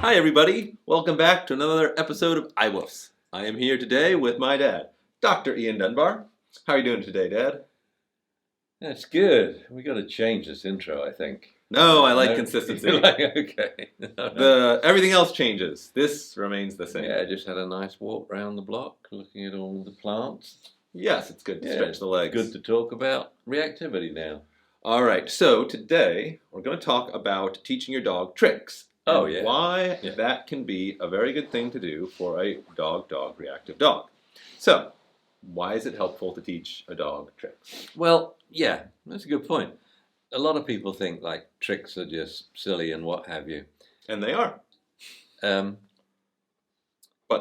Hi everybody, welcome back to another episode of iWoofs. I am here today with my dad, Dr. Ian Dunbar. How are you doing today, Dad? That's good. We got to change this intro, I think. No, I like consistency. Okay. No. Everything else changes. This remains the same. Yeah, I just had a nice walk around the block, looking at all the plants. Yes, it's good to stretch the legs. Good to talk about reactivity now. All right, so today we're going to talk about teaching your dog tricks. Oh, yeah. Why that can be a very good thing to do for a dog-dog reactive dog. So, why is it helpful to teach a dog tricks? Well, yeah, that's a good point. A lot of people think like tricks are just silly and what have you. And they are. But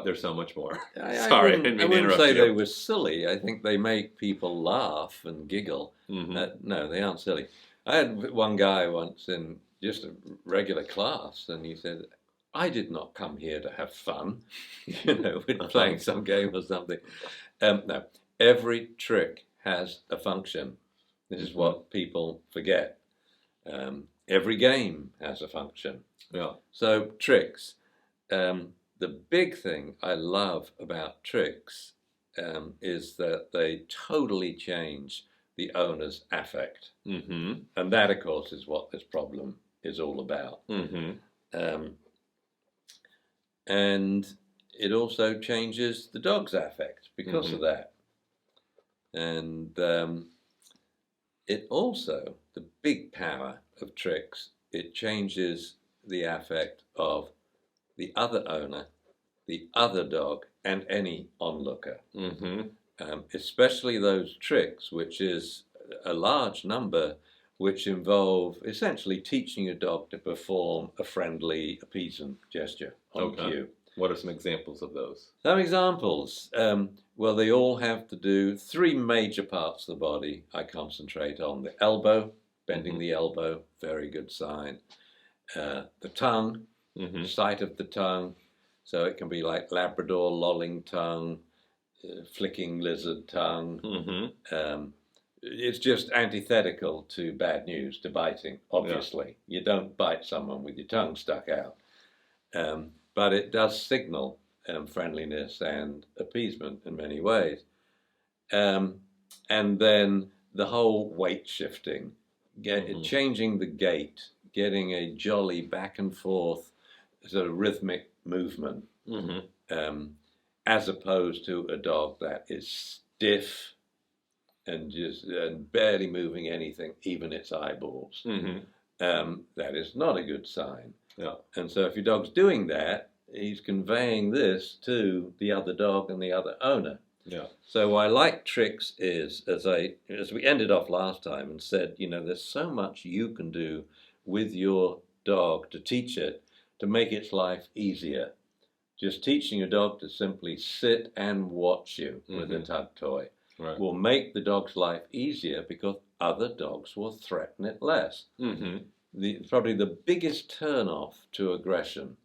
there's so much more. Sorry, I wouldn't say they were silly. I think they make people laugh and giggle. Mm-hmm. No, they aren't silly. I had one guy once in just a regular class, and he said, "I did not come here to have fun, with playing some game or something." No, every trick has a function. This is what people forget. Every game has a function. Yeah. So tricks. The big thing I love about tricks is that they totally change the owner's affect. Mm-hmm. And that, of course, is what this problem is all about. Mm-hmm. And it also changes the dog's affect because of that. And it also, the big power of tricks, it changes the affect of the other owner, the other dog, and any onlooker. Especially those tricks, which is a large number, which involve essentially teaching a dog to perform a friendly appeasement gesture on cue. What are some examples of those? Some examples. Well, they all have to do three major parts of the body. I concentrate on the elbow, bending the elbow, very good sign. The tongue, sight of the tongue. So it can be like Labrador lolling tongue, flicking lizard tongue. It's just antithetical to bad news, to biting, obviously. Yeah. You don't bite someone with your tongue stuck out. But it does signal friendliness and appeasement in many ways. And then the whole weight shifting, changing the gait, getting a jolly back and forth sort of rhythmic movement, as opposed to a dog that is stiff and just barely moving anything, even its eyeballs. That is not a good sign. Yeah. And so if your dog's doing that, he's conveying this to the other dog and the other owner. Yeah. So why I like tricks is, as we ended off last time and said, there's so much you can do with your dog to teach it, to make its life easier. Just teaching a dog to simply sit and watch you with a tug toy will make the dog's life easier because other dogs will threaten it less. Probably the biggest turn-off to aggression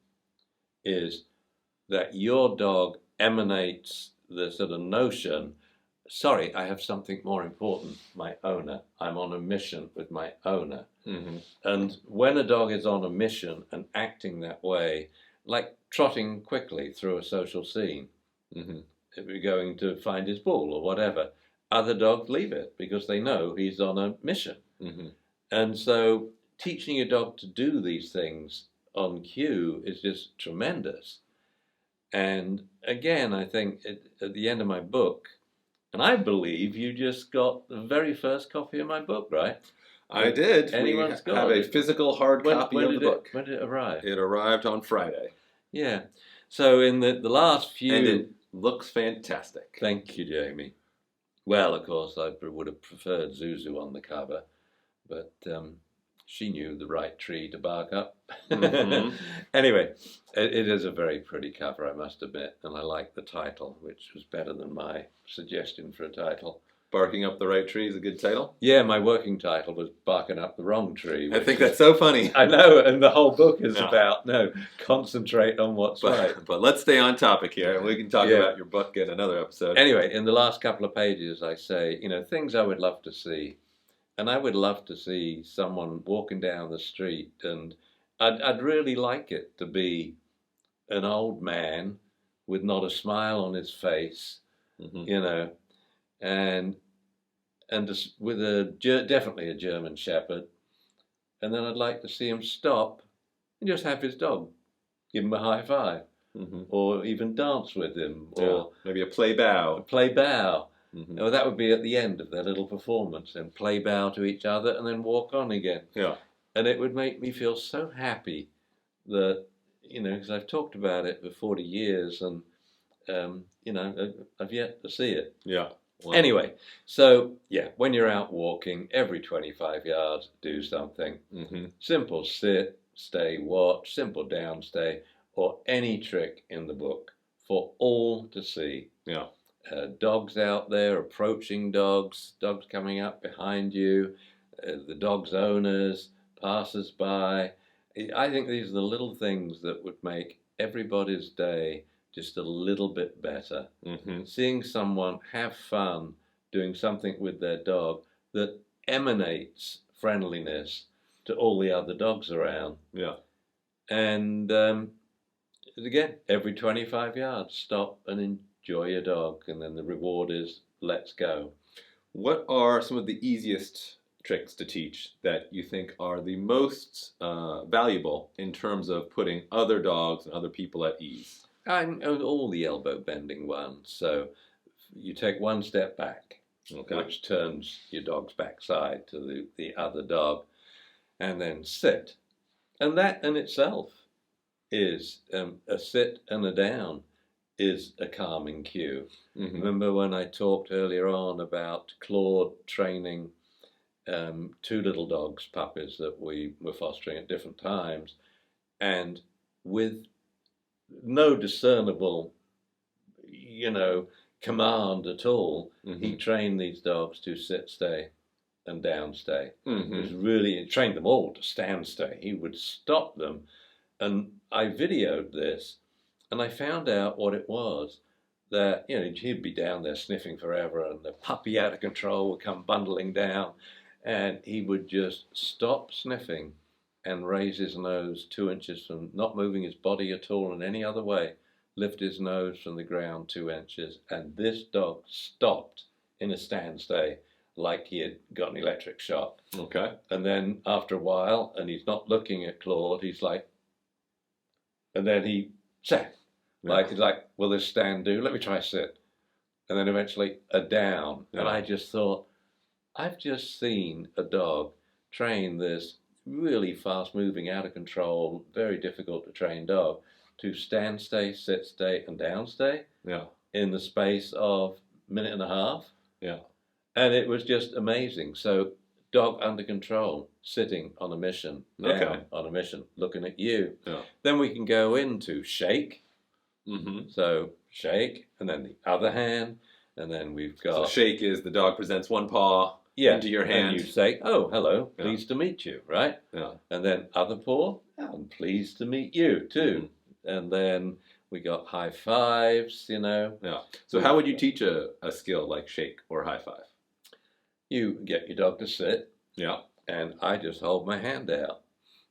is that your dog emanates the sort of notion, sorry, I have something more important, my owner. I'm on a mission with my owner. And when a dog is on a mission and acting that way, like trotting quickly through a social scene, if we're going to find his ball or whatever, other dogs leave it because they know he's on a mission. And so teaching a dog to do these things on cue is just tremendous. And again, I think at the end of my book, and I believe you just got the very first copy of my book, right? I did. Anyone's got have a physical hard copy of the book. When did it arrive? It arrived on Friday. Yeah. So in the last few... And it looks fantastic. Thank you, Jamie. Well, of course, I would have preferred Zuzu on the cover, but she knew the right tree to bark up. Anyway, it is a very pretty cover, I must admit, and I like the title, which was better than my suggestion for a title. Barking Up the Right Tree is a good title? Yeah, my working title was Barking Up the Wrong Tree. I think that's so funny. I know, and the whole book is about, concentrate on what's right. But let's stay on topic here, and we can talk about your book in another episode. Anyway, in the last couple of pages, I say, things I would love to see. And I would love to see someone walking down the street, and I'd really like it to be an old man with not a smile on his face, you know, and just with definitely a German Shepherd, and then I'd like to see him stop and just have his dog, give him a high five, or even dance with him, or maybe a play bow. Well, that would be at the end of their little performance, and play bow to each other, and then walk on again. Yeah, and it would make me feel so happy that, you know, because I've talked about it for 40 years, and you know, I've yet to see it. Yeah. Wow. Anyway, so yeah, when you're out walking, every 25 yards, do something. Simple sit, stay, watch, simple down, stay, or any trick in the book for all to see. Yeah. Dogs out there, approaching dogs, dogs coming up behind you, the dog's owners, passers-by. I think these are the little things that would make everybody's day just a little bit better. Seeing someone have fun doing something with their dog that emanates friendliness to all the other dogs around. Yeah. And again, every 25 yards, stop and enjoy your dog, and then the reward is let's go. What are some of the easiest tricks to teach that you think are the most valuable in terms of putting other dogs and other people at ease? All the elbow bending ones. So you take one step back, which turns your dog's backside to the other dog, and then sit. And that in itself is a sit and a down is a calming cue. Remember when I talked earlier on about Claude training two little dogs, puppies that we were fostering at different times, and with no discernible, you know, command at all, he trained these dogs to sit, stay, and down, stay. He trained them all to stand, stay. He would stop them, and I videoed this, and I found out what it was. That, you know, he'd be down there sniffing forever, and the puppy out of control would come bundling down, and he would just stop sniffing and raise his nose 2 inches from not moving his body at all in any other way, lift his nose from the ground 2 inches, and this dog stopped in a stand stay like he had got an electric shock. And then after a while, and he's not looking at Claude, he's like, and then he sat. He's like, will this stand do? Let me try sit. And then eventually a down. And I just thought, I've just seen a dog train this really fast-moving, out of control, very difficult to train dog to stand, stay, sit, stay, and down, stay in the space of a minute and a half. And it was just amazing. So dog under control, sitting on a mission, down on a mission, looking at you. Then we can go into shake. So shake, and then the other hand, and then we've got... So shake is the dog presents one paw into your hand. And you say, oh, hello, pleased to meet you, right? And then other paw, I'm pleased to meet you too. And then we got high fives, you know. So how would you teach a skill like shake or high five? You get your dog to sit. And I just hold my hand out.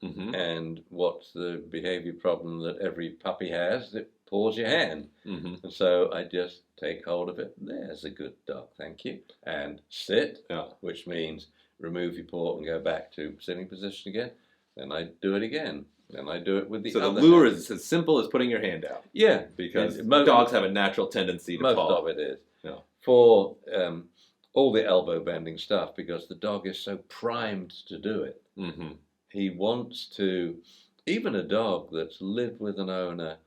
And what's the behavior problem that every puppy has? It paws your hand. And so I just take hold of it. There's a good dog, thank you. And sit, which means remove your paw and go back to sitting position again. Then I do it again. Then I do it with the other hand. So the lure is as simple as putting your hand out. Because dogs have a natural tendency to paw. Most of it is. For all the elbow bending stuff, because the dog is so primed to do it. He wants to, even a dog that's lived with an owner,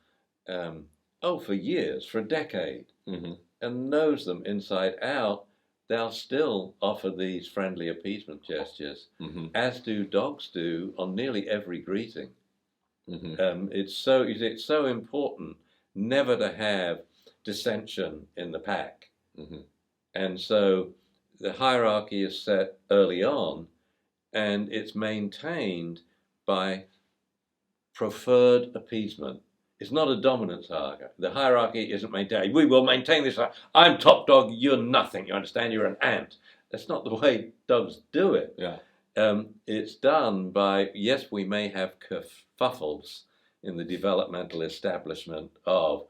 for years, for a decade, and knows them inside out, they'll still offer these friendly appeasement gestures, as do dogs do on nearly every greeting. It's so important never to have dissension in the pack. And so the hierarchy is set early on, and it's maintained by preferred appeasement. It's not a dominance hierarchy. The hierarchy isn't maintained. We will maintain this. I'm top dog, you're nothing. You understand? You're an ant. That's not the way dogs do it. It's done by, yes, we may have kerfuffles in the developmental establishment of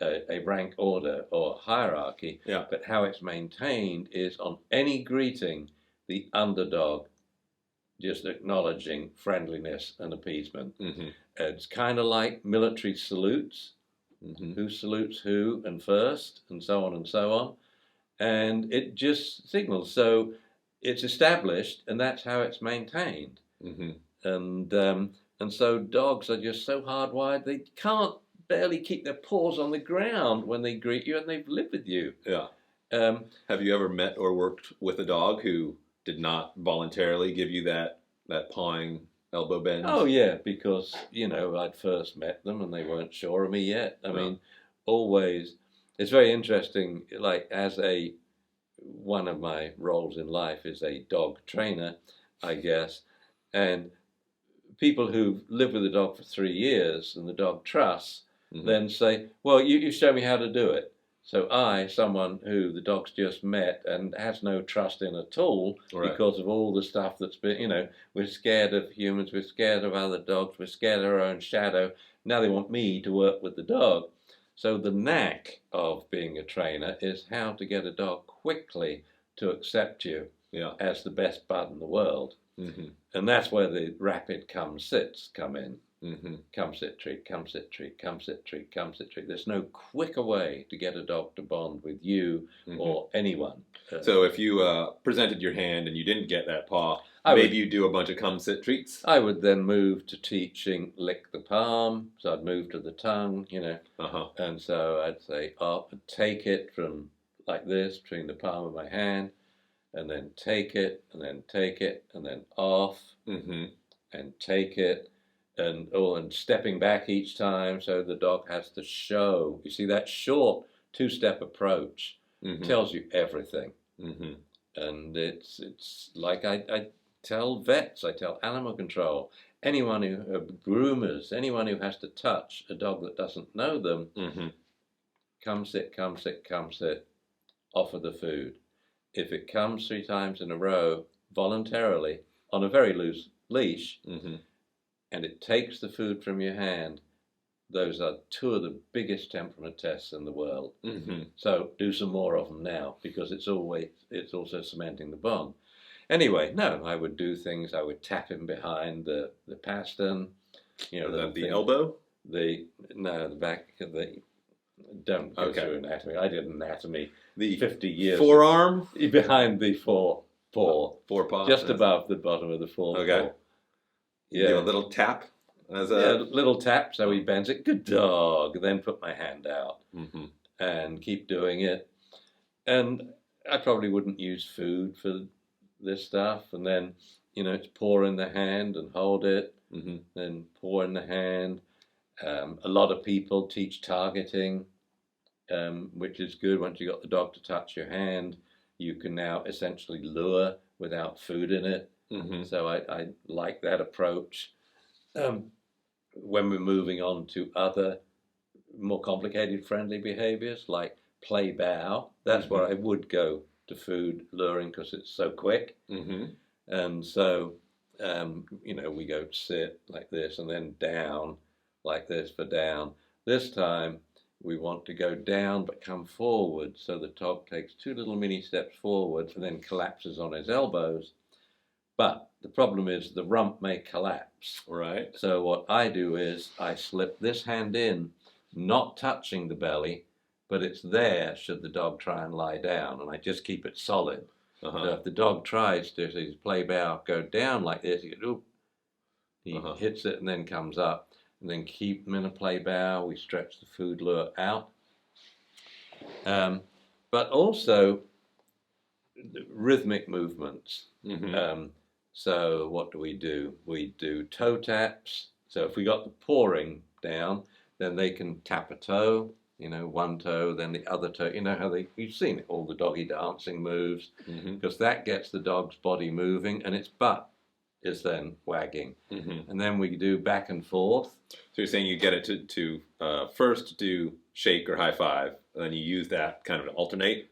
a rank order or hierarchy, Yeah. but how it's maintained is on any greeting, the underdog just acknowledging friendliness and appeasement. Mm-hmm. It's kind of like military salutes, Mm-hmm. who salutes who and first, and so on and so on. And it just signals. So it's established, and that's how it's maintained. Mm-hmm. And so dogs are just so hardwired, they can't barely keep their paws on the ground when they greet you and they've lived with you. Yeah. Um, Have you ever met or worked with a dog who did not voluntarily give you that pawing elbow bend? Oh yeah, because I'd first met them and they weren't sure of me yet. I mean, always. It's very interesting. Like one of my roles in life is a dog trainer, I guess, and people who've lived with a dog for 3 years and the dog trusts, Mm-hmm. then say, "Well, you show me how to do it." So someone who the dog's just met and has no trust in at all, Right. because of all the stuff that's been, we're scared of humans, we're scared of other dogs, we're scared of our own shadow. Now they want me to work with the dog. So the knack of being a trainer is how to get a dog quickly to accept you Yeah. as the best bud in the world. Mm-hmm. And that's where the rapid come-sits come in. Mm-hmm. Come sit treat, come sit treat, come sit treat, come sit treat. There's no quicker way to get a dog to bond with you Mm-hmm. or anyone. So if you presented your hand and you didn't get that paw, you do a bunch of come sit treats? I would then move to teaching lick the palm. So I'd move to the tongue, Uh-huh. and so I'd say up and take it from like this between the palm of my hand, and then take it, and then take it, and then off, Mm-hmm. and take it. And stepping back each time, so the dog has to show. You see, that short 2-step approach Mm-hmm. tells you everything. Mm-hmm. And it's like I tell vets, I tell animal control, anyone groomers, anyone who has to touch a dog that doesn't know them, Mm-hmm. come sit, come sit, come sit, offer the food. If it comes 3 times in a row voluntarily on a very loose leash, Mm-hmm. and it takes the food from your hand, those are 2 of the biggest temperament tests in the world. Mm-hmm. So do some more of them now, because it's also cementing the bond. Anyway, no, I would do things. I would tap him behind the pastern. The elbow? The back of the. Don't go Okay. through anatomy. I did anatomy The 50 years. forearm? Behind the paw. Forepaw? Just above the bottom of the forepaw. Okay. Yeah. Give a little tap as Yeah, little tap, so he bends it. Good dog. Then put my hand out Mm-hmm. and keep doing it. And I probably wouldn't use food for this stuff. And then, it's pour in the hand and hold it. Mm-hmm. Then pour in the hand. A lot of people teach targeting, which is good. Once you got the dog to touch your hand, you can now essentially lure without food in it. Mm-hmm. So I like that approach. When we're moving on to other more complicated friendly behaviors like play bow, that's where I would go to food luring, because it's so quick. Mm-hmm. And so, we go sit like this and then down like this for down. This time we want to go down but come forward, so the dog takes 2 little mini steps forward and then collapses on his elbows. But the problem is the rump may collapse. Right. So what I do is I slip this hand in, not touching the belly, but it's there should the dog try and lie down, and I just keep it solid. Uh-huh. So if the dog tries to play bow, go down like this, he hits it and then comes up, and then keep them in a play bow. We stretch the food lure out. But also rhythmic movements. Mm-hmm. So what do? We do toe taps. So if we got the pawing down, then they can tap a toe, one toe, then the other toe. How you've seen it, all the doggy dancing moves, Mm-hmm. because that gets the dog's body moving, and its butt is then wagging. Mm-hmm. And then we do back and forth. So you're saying you get it to first do shake or high five, and then you use that kind of to alternate?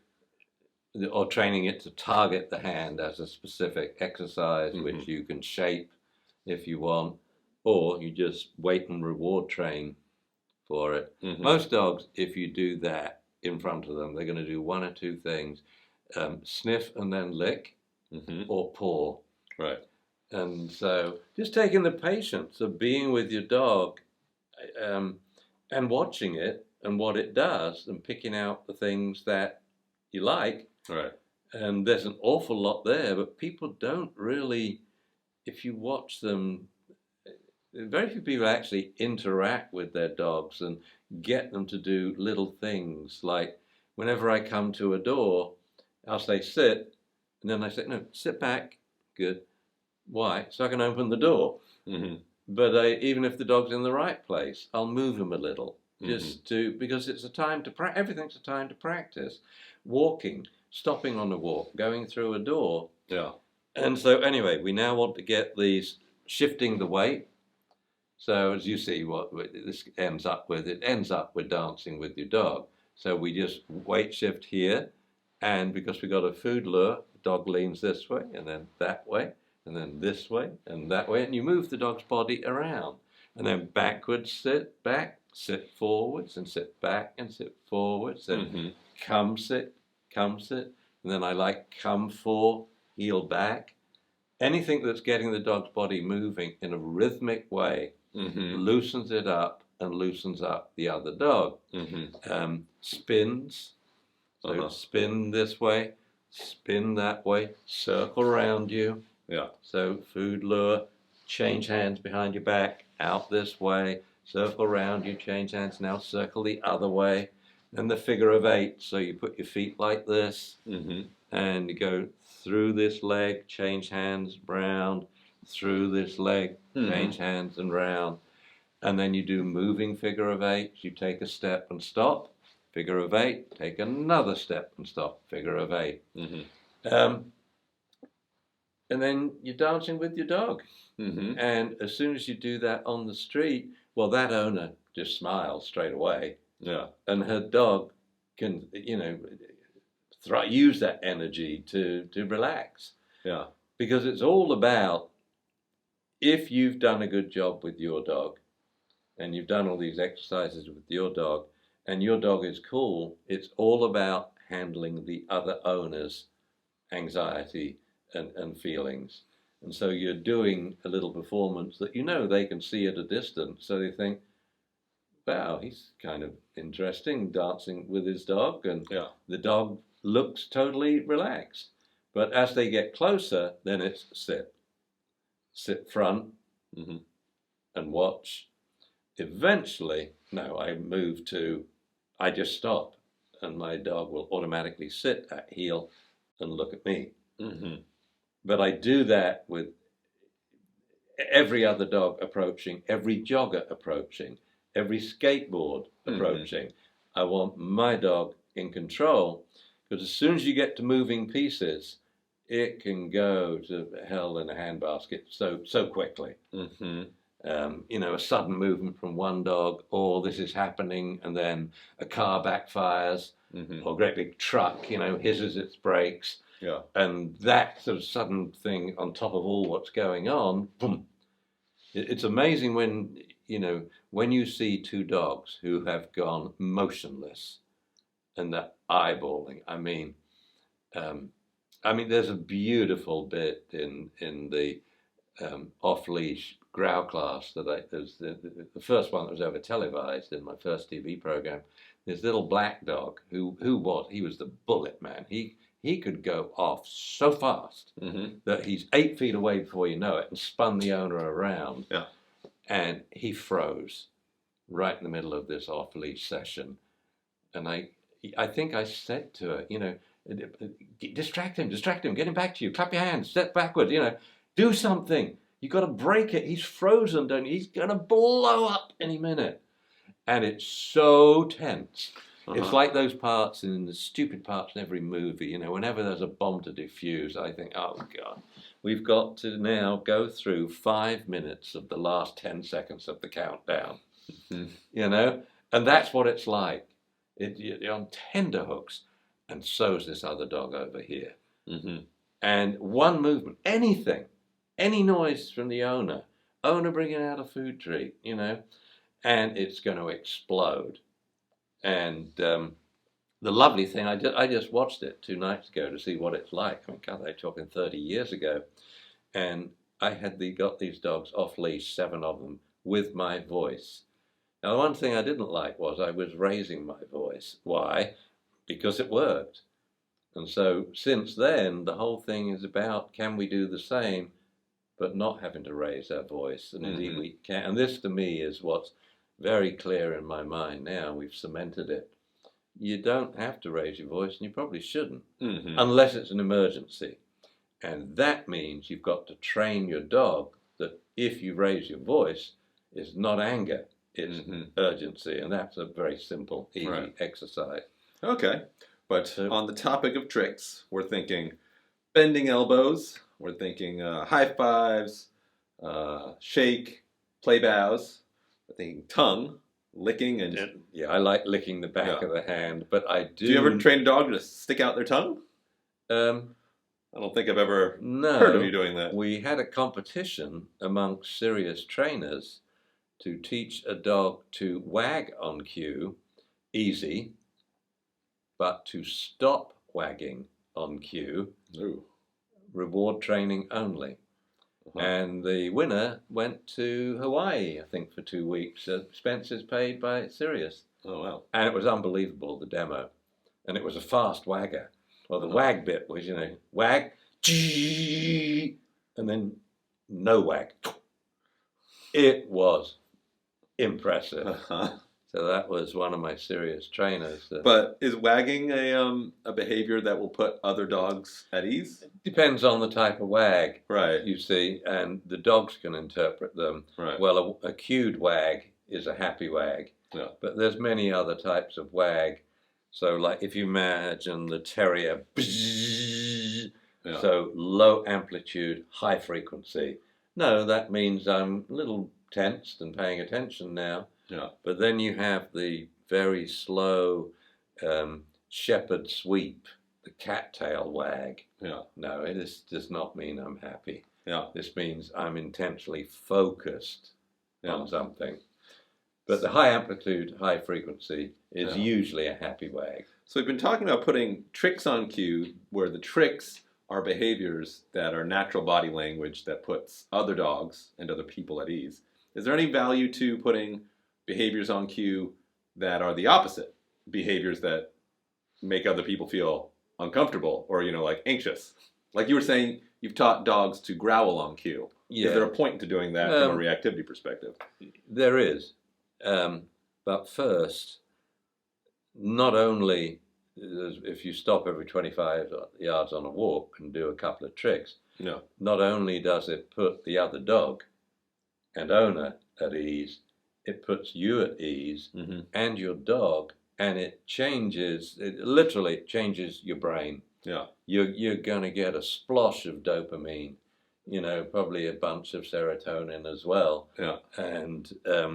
Or training it to target the hand as a specific exercise, Mm-hmm. which you can shape if you want. or you just wait and reward train for it. Mm-hmm. Most dogs, if you do that in front of them, they're going to do one or two things: sniff and then lick, Mm-hmm. or paw. Right. And so just taking the patience of being with your dog and watching it and what it does and picking out the things that you like. Right. And there's an awful lot there, but people don't really, if you watch them, very few people actually interact with their dogs and get them to do little things. Like whenever I come to a door, I'll say sit, and then I say, no, sit back. Good. Why? So I can open the door. Mm-hmm. But even if the dog's in the right place, I'll move him a little, just to, because it's a time to everything's a time to practice. Walking, stopping on a walk, going through a door. Yeah. And so anyway, we now want to get these shifting the weight. So as you see, what this ends up with, it ends up with dancing with your dog. So we just weight shift here, and because we got a food lure, the dog leans this way and then that way, and then this way and that way, and you move the dog's body around. And then backwards, sit, back, sit forwards, and sit back and sit forwards, and come, sit, and then I like come, for, heel back. Anything that's getting the dog's body moving in a rhythmic way loosens it up and loosens up the other dog. Spins, so spin this way, spin that way, circle around you. Yeah. So food lure, change hands behind your back, out this way, circle around you, change hands, now circle the other way. And the figure of 8, so you put your feet like this, and you go through this leg, change hands, round, through this leg, change hands and round. And then you do moving figure of 8, you take a step and stop, figure of 8, take another step and stop, figure of 8. And then you're dancing with your dog. And as soon as you do that on the street, well, that owner just smiles straight away. Yeah. And her dog can, use that energy to relax. Yeah. Because it's all about, if you've done a good job with your dog, and you've done all these exercises with your dog, and your dog is cool, it's all about handling the other owner's anxiety and feelings. And so you're doing a little performance that they can see at a distance, so they think, wow, he's kind of interesting dancing with his dog, and the dog looks totally relaxed. But as they get closer, then it's sit front, and watch. Eventually, I just stop, and my dog will automatically sit at heel and look at me. But I do that with every other dog approaching, every jogger approaching, every skateboard approaching. I want my dog in control, because as soon as you get to moving pieces, it can go to hell in a handbasket so quickly. A sudden movement from one dog, or this is happening, and then a car backfires, or a great big truck, hisses its brakes. Yeah. And that sort of sudden thing on top of all what's going on, boom. It's amazing when you see two dogs who have gone motionless and they're eyeballing. I mean, there's a beautiful bit in the off-leash growl class that the first one that was ever televised in my first TV program. This little black dog he was the bullet man. He could go off so fast that he's 8 feet away before you know it, and spun the owner around. Yeah. And he froze right in the middle of this off-leash session. And I think I said to her, distract him, get him back to you, clap your hands, step backward, do something. You've got to break it. He's frozen, don't you? He's going to blow up any minute. And it's so tense. It's like those parts in the stupid parts in every movie, whenever there's a bomb to defuse, I think, oh God, we've got to now go through 5 minutes of the last 10 seconds of the countdown, and that's what it's like. You're on tenterhooks, and so's this other dog over here. And one movement, anything, any noise from the owner, owner bringing out a food treat, you know, and it's going to explode. And the lovely thing, I just watched it 2 nights ago to see what it's like. I mean, God, they're talking 30 years ago. And I had got these dogs off leash, 7 of them, with my voice. Now, the one thing I didn't like was I was raising my voice. Why? Because it worked. And so since then, the whole thing is about, can we do the same, but not having to raise our voice? And indeed we can. And this, to me, is what's very clear in my mind now. We've cemented it. You don't have to raise your voice, and you probably shouldn't, unless it's an emergency. And that means you've got to train your dog that if you raise your voice, it's not anger, it's urgency. And that's a very simple, easy exercise. Okay. But on the topic of tricks, we're thinking bending elbows, we're thinking high fives, shake, play bows, we're thinking tongue, licking, and yeah, I like licking the back of the hand, but I do. Do you ever train a dog to stick out their tongue? I don't think I've ever heard of you doing that. We had a competition amongst serious trainers to teach a dog to wag on cue, easy, but to stop wagging on cue, reward training only. And the winner went to Hawaii, I think, for 2 weeks. Expenses paid by Sirius. Oh, wow. And it was unbelievable, the demo. And it was a fast wagger. Well, the wag bit was, you know, wag, and then no wag. It was impressive. So that was one of my serious trainers. But is wagging a behavior that will put other dogs at ease? Depends on the type of wag, right? You see, and the dogs can interpret them. Right. Well, a cued wag is a happy wag, but there's many other types of wag. So, like if you imagine the terrier, so low amplitude, high frequency. No, that means I'm a little tensed and paying attention now. Yeah. But then you have the very slow shepherd sweep, the cattail wag. Yeah. No, does not mean I'm happy. Yeah. This means I'm intensely focused on something. But the high amplitude, high frequency is usually a happy wag. So we've been talking about putting tricks on cue, where the tricks are behaviors that are natural body language that puts other dogs and other people at ease. Is there any value to putting behaviors on cue that are the opposite, behaviors that make other people feel uncomfortable or, you know, like anxious? Like you were saying, you've taught dogs to growl on cue. Yeah. Is there a point to doing that from a reactivity perspective? There is. But first, not only if you stop every 25 yards on a walk and do a couple of tricks, not only does it put the other dog and owner at ease, it puts you at ease and your dog, and it literally changes your brain. Yeah. You're going to get a splosh of dopamine, you know, probably a bunch of serotonin as well. Yeah. And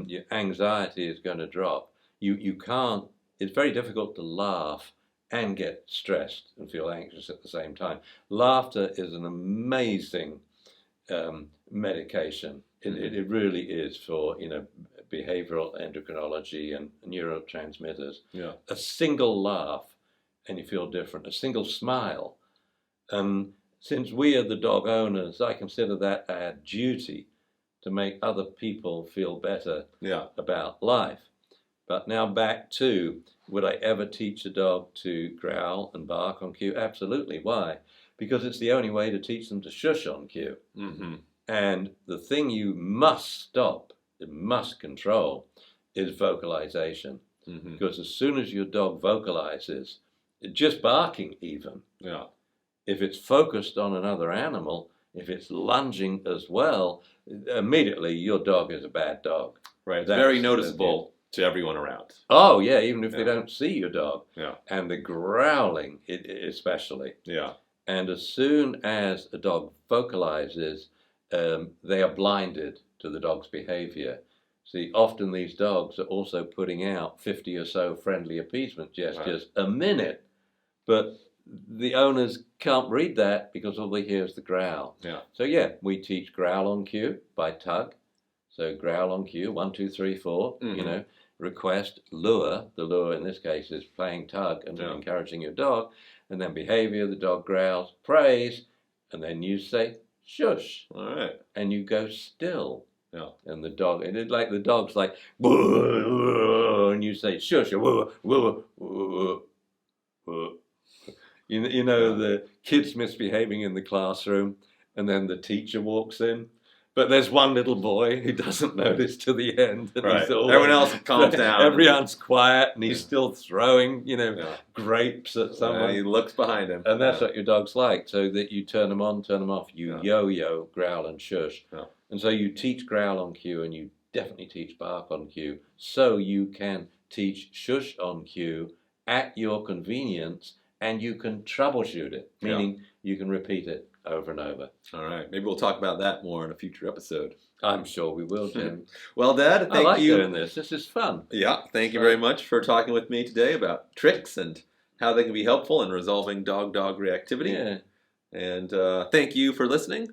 your anxiety is going to drop. You can't, it's very difficult to laugh and get stressed and feel anxious at the same time. Laughter is an amazing medication. It really is for, you know, behavioral endocrinology and neurotransmitters. Yeah. A single laugh and you feel different. A single smile. Since we are the dog owners, I consider that our duty to make other people feel better about life. But now back to, would I ever teach a dog to growl and bark on cue? Absolutely. Why? Because it's the only way to teach them to shush on cue. And the thing you must stop, you must control, is vocalization. Because as soon as your dog vocalizes, just barking even, if it's focused on another animal, if it's lunging as well, immediately your dog is a bad dog. Right. It's very noticeable to everyone around. Oh, yeah, even if they don't see your dog. Yeah. And the growling, especially. Yeah. And as soon as a dog vocalizes, they are blinded to the dog's behavior. See, often these dogs are also putting out 50 or so friendly appeasement gestures a minute, but the owners can't read that because all they hear is the growl. Yeah. So we teach growl on cue by tug, So growl on cue, 1, 2, 3, 4, Mhm. you know, request, lure, the lure in this case is playing tug and encouraging your dog, and then behavior, the dog growls, praise, and then you say, shush, All right. and you go still. Yeah. And the dog, and it like the dog's like, and you say, shush, you know, the kid's misbehaving in the classroom, and then the teacher walks in. But there's one little boy who doesn't notice to the end. And Right. he's always, Everyone else calms down. Everyone's quiet, and he's still throwing, you know, Yeah. grapes at someone. He looks behind him. And that's what your dog's like, so that you turn them on, turn them off. You yo-yo, growl, and shush. Yeah. And so you teach growl on cue, and you definitely teach bark on cue, so you can teach shush on cue at your convenience, and you can troubleshoot it, meaning you can repeat it over and over. All right. Maybe we'll talk about that more in a future episode. I'm sure we will, Jim. Well, Dad, I like thank you. doing this. This is fun. Yeah, thank you very much for talking with me today about tricks and how they can be helpful in resolving dog-dog reactivity. Yeah. And thank you for listening.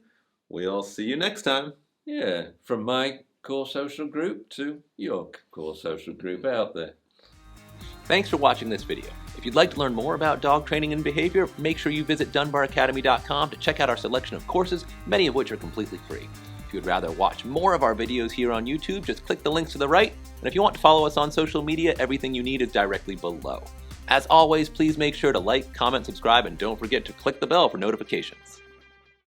We'll see you next time. Yeah. From my core social group to your core social group out there. Thanks for watching this video. If you'd like to learn more about dog training and behavior, make sure you visit DunbarAcademy.com to check out our selection of courses, many of which are completely free. If you'd rather watch more of our videos here on YouTube, just click the links to the right. And if you want to follow us on social media, everything you need is directly below. As always, please make sure to like, comment, subscribe, and don't forget to click the bell for notifications.